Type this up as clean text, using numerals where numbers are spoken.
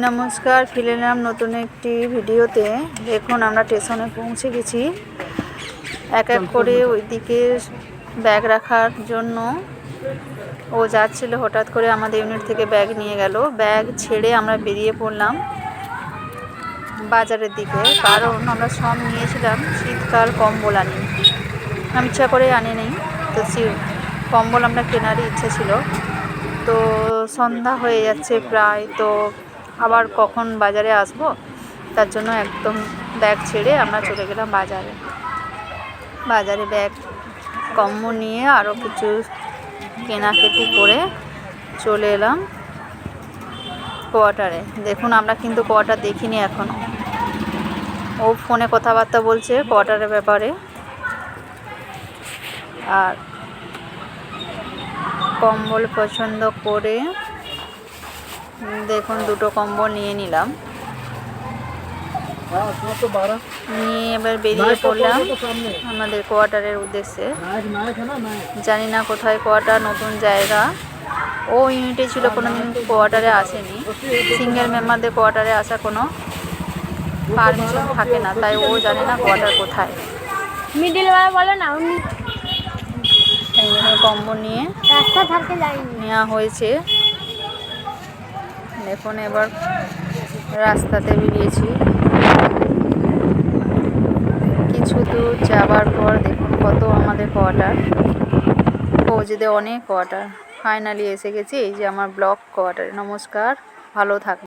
নমস্কার, ফিরে এলাম নতুন একটি ভিডিওতে। দেখুন আমরা স্টেশনে পৌঁছে গেছি। এক এক করে ওইদিকে ব্যাগ রাখার জন্য ও যাচ্ছিল, হঠাৎ করে আমাদের ইউনিট থেকে ব্যাগ নিয়ে গেল। ব্যাগ ছেড়ে আমরা বেরিয়ে পড়লাম বাজারের দিকে, কারণ আমরা সব নিয়েছিলাম শীতকাল কম্বল আনিনি, আমি ইচ্ছা করে আনি নেই। তো কম্বল আমরা কেনারই ইচ্ছে ছিল। তো সন্ধ্যা হয়ে যাচ্ছে প্রায়, তো আবার কখন বাজারে আসব, তার জন্য একদম ব্যাগ ছেড়ে আমরা চলে গেলাম বাজারে ব্যাগ কম্বল নিয়ে আরও কিছু কেনাকাটি করে চলে এলাম কোয়ার্টারে। দেখুন আমরা কিন্তু কোয়ার্টার দেখিনি এখনও। ও ফোনে কথাবার্তা বলছে কোয়ার্টারের ব্যাপারে। আর কম্বল পছন্দ করে দেখুন দুটো কম্বল নিয়ে নিলাম, নিয়ে এবার বেরিয়ে পড়লাম আমাদের কোয়ার্টারের উদ্দেশ্যে। জানি না কোথায় কোয়ার্টার, নতুন জায়গা। ও ইউনিটে ছিল, কোনোদিন কোয়ার্টারে আসেনি। সিঙ্গেল মেম্বারদের কোয়ার্টারে আসা কোনো পারমিশন থাকে না, তাই ও জানে না কোয়ার্টার কোথায়। বলে না সেই জন্য কম্বল নিয়ে নেওয়া হয়েছে। দেখুন এবার রাস্তাতে বেরিয়েছি। কিছু দূর যাবার পর দেখুন কত আমাদের কোয়ার্টার, ফৌজিদের অনেক কোয়ার্টার। ফাইনালি এসে গেছি, এই যে আমার ব্লক কোয়ার্টারে। নমস্কার, ভালো থাকুন।